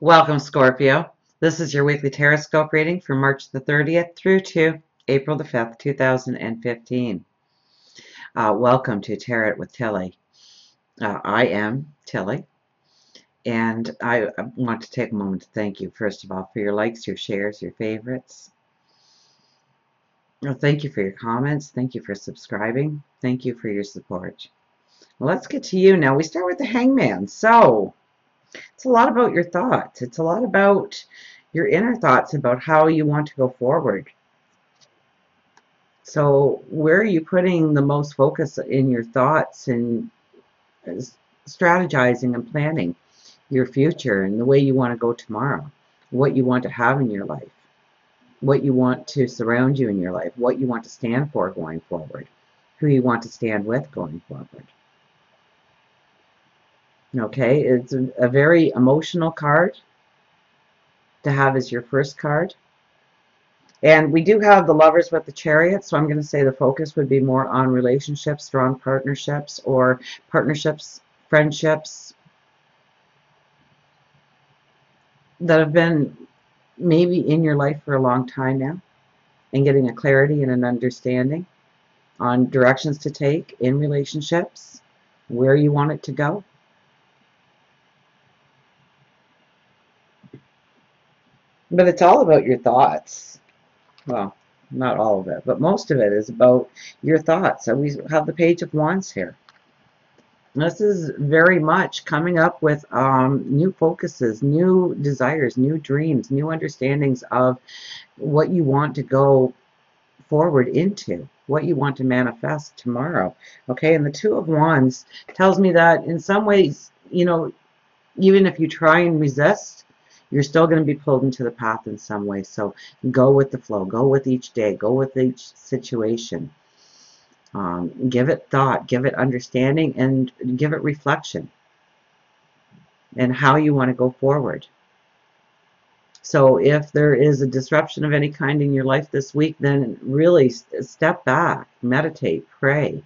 Welcome, Scorpio. This is your weekly Tarotscope reading from March the 30th through to April the 5th, 2015. Welcome to Tarot with Tilly. I am Tilly, and I want to take a moment to thank you, first of all, for your likes, your shares, your favorites. Thank you for your comments. Thank you for subscribing. Thank you for your support. Well, let's get to you now. We start with the Hangman. So, it's a lot about your thoughts. It's a lot about your inner thoughts about how you want to go forward. So where are you putting the most focus in your thoughts and strategizing and planning your future and the way you want to go tomorrow, what you want to have in your life, what you want to surround you in your life, what you want to stand for going forward, who you want to stand with going forward. Okay, it's a very emotional card to have as your first card. And we do have the Lovers with the Chariot, so I'm going to say the focus would be more on relationships, strong partnerships, or partnerships, friendships that have been maybe in your life for a long time now, and getting a clarity and an understanding on directions to take in relationships, where you want it to go. But it's all about your thoughts. Well, not all of it, but most of it is about your thoughts. So we have the Page of Wands here. This is very much coming up with new focuses, new desires, new dreams, new understandings of what you want to go forward into, what you want to manifest tomorrow. Okay, and the Two of Wands tells me that in some ways, you know, even if you try and resist, you're still going to be pulled into the path in some way. So go with the flow, go with each day, go with each situation. Give it thought, give it understanding, and give it reflection and how you want to go forward. So if there is a disruption of any kind in your life this week, then really step back, meditate, pray,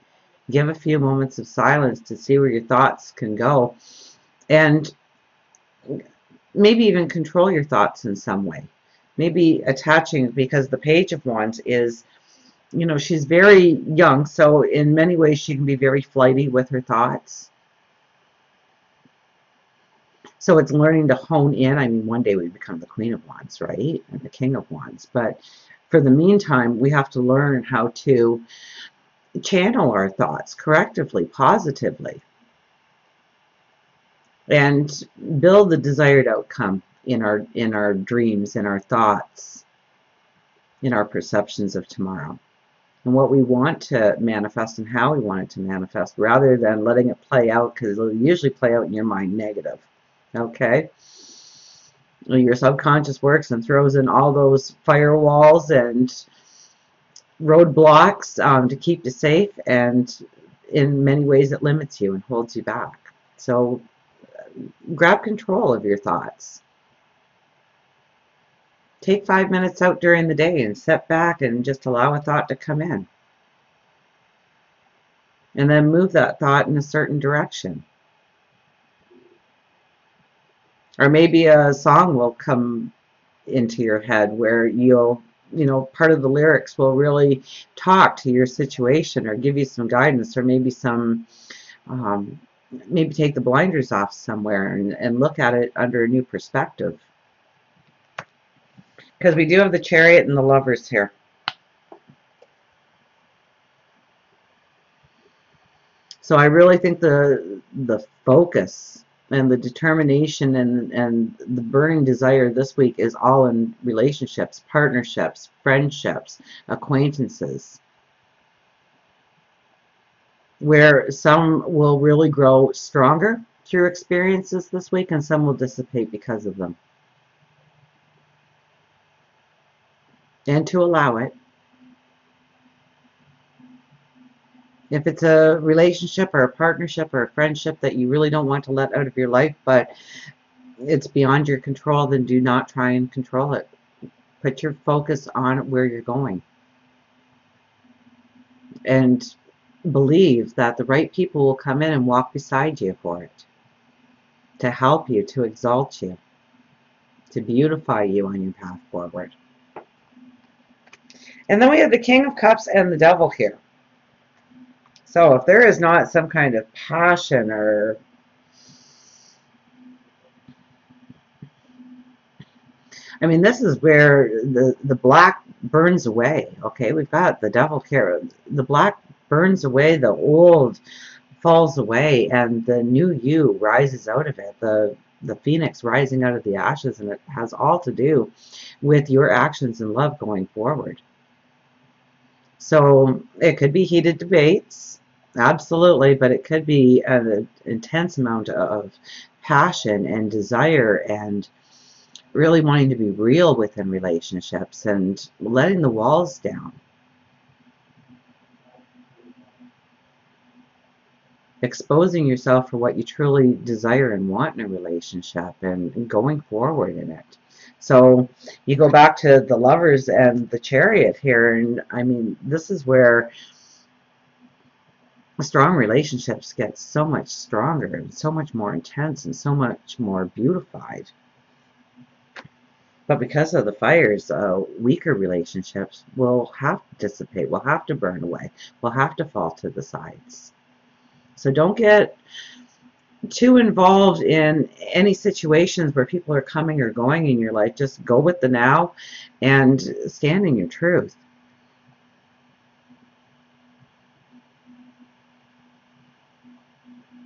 give a few moments of silence to see where your thoughts can go, and maybe even control your thoughts in some way. Maybe attaching, because the Page of Wands is, you know, she's very young, so in many ways she can be very flighty with her thoughts. So it's learning to hone in. I mean, one day we become the Queen of Wands, right? And the King of Wands. But for the meantime, we have to learn how to channel our thoughts correctively, positively, and build the desired outcome in our dreams, in our thoughts, in our perceptions of tomorrow, and what we want to manifest and how we want it to manifest, rather than letting it play out, because it'll usually play out in your mind negative. Okay? Your subconscious works and throws in all those firewalls and roadblocks to keep you safe, and in many ways it limits you and holds you back. So grab control of your thoughts. Take 5 minutes out during the day and sit back and just allow a thought to come in. And then move that thought in a certain direction. Or maybe a song will come into your head where you'll, you know, part of the lyrics will really talk to your situation or give you some guidance, or maybe some, maybe take the blinders off somewhere and look at it under a new perspective. Because we do have the Chariot and the Lovers here. So I really think the focus and the determination and the burning desire this week is all in relationships, partnerships, friendships, acquaintances, where some will really grow stronger through experiences this week and some will dissipate because of them. And to allow it. If it's a relationship or a partnership or a friendship that you really don't want to let out of your life, but it's beyond your control, then do not try and control it. Put your focus on where you're going. And believe that the right people will come in and walk beside you for it, to help you, to exalt you. to beautify you on your path forward. And then we have the King of Cups and the Devil here. So if there is not some kind of passion or I mean, this is where the black burns away. Okay, we've got the Devil here. The black burns away, the old falls away, and the new you rises out of it. The phoenix rising out of the ashes, and it has all to do with your actions in love going forward. So it could be heated debates, absolutely, but it could be an intense amount of passion and desire and really wanting to be real within relationships and letting the walls down. Exposing yourself for what you truly desire and want in a relationship and going forward in it. So you go back to the Lovers and the Chariot here, and I mean, this is where strong relationships get so much stronger and so much more intense and so much more beautified. But because of the fires, weaker relationships will have to dissipate, will have to burn away, will have to fall to the sides. So don't get too involved in any situations where people are coming or going in your life. Just go with the now and stand in your truth.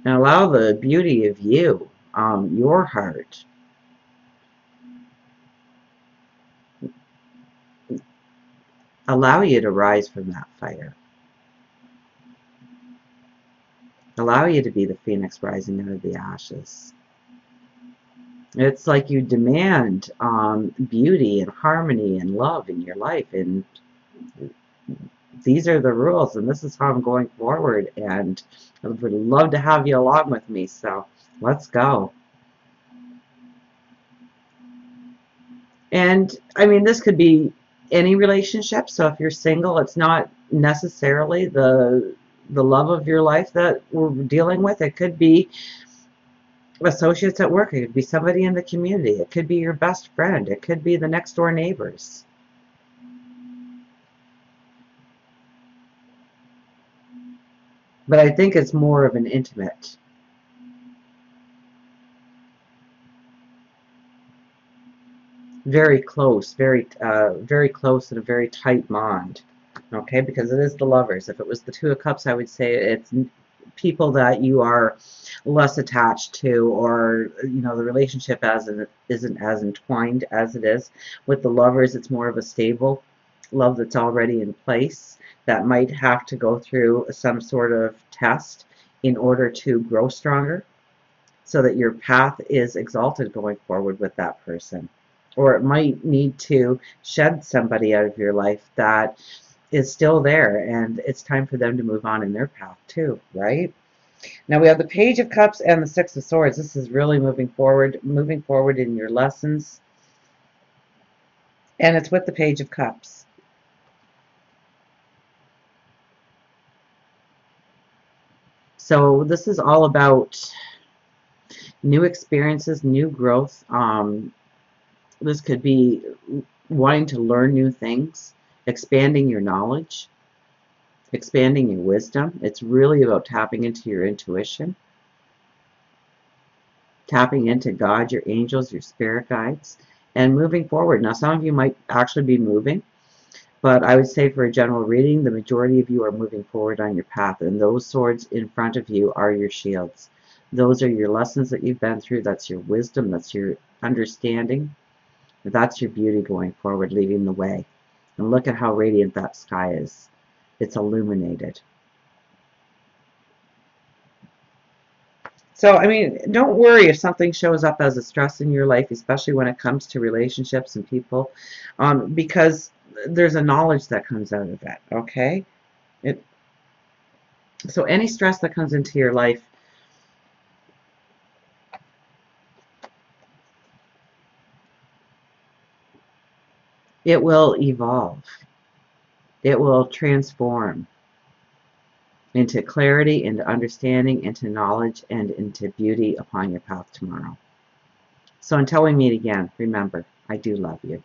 And allow the beauty of you, your heart, allow you to rise from that fire. Allow you to be the phoenix rising out of the ashes. It's like you demand beauty and harmony and love in your life, and these are the rules, and this is how I'm going forward, and I would love to have you along with me, so let's go. And I mean, this could be any relationship, so if you're single, it's not necessarily the love of your life that we're dealing with. It could be associates at work, it could be somebody in the community, it could be your best friend, it could be the next door neighbors. But I think it's more of an intimate. Very close, very close and a very tight bond. Okay, because it is the Lovers. If it was the Two of Cups, I would say it's people that you are less attached to, or you know, the relationship isn't as entwined as it is with the Lovers. It's more of a stable love that's already in place that might have to go through some sort of test in order to grow stronger, so that your path is exalted going forward with that person. Or it might need to shed somebody out of your life that is still there, and it's time for them to move on in their path too, right? Now we have the Page of Cups and the Six of Swords. This is really moving forward in your lessons, and it's with the Page of Cups. So this is all about new experiences, new growth. This could be wanting to learn new things, expanding your knowledge, expanding your wisdom. It's really about tapping into your intuition, tapping into God, your angels, your spirit guides, and moving forward. Now, some of you might actually be moving, but I would say for a general reading, the majority of you are moving forward on your path, and those swords in front of you are your shields. Those are your lessons that you've been through. That's your wisdom. That's your understanding. That's your beauty going forward, leading the way. And look at how radiant that sky is. It's illuminated. So, I mean, don't worry if something shows up as a stress in your life, especially when it comes to relationships and people, because there's a knowledge that comes out of it, okay? So any stress that comes into your life, it will evolve. It will transform into clarity, into understanding, into knowledge, and into beauty upon your path tomorrow. So until we meet again, remember, I do love you.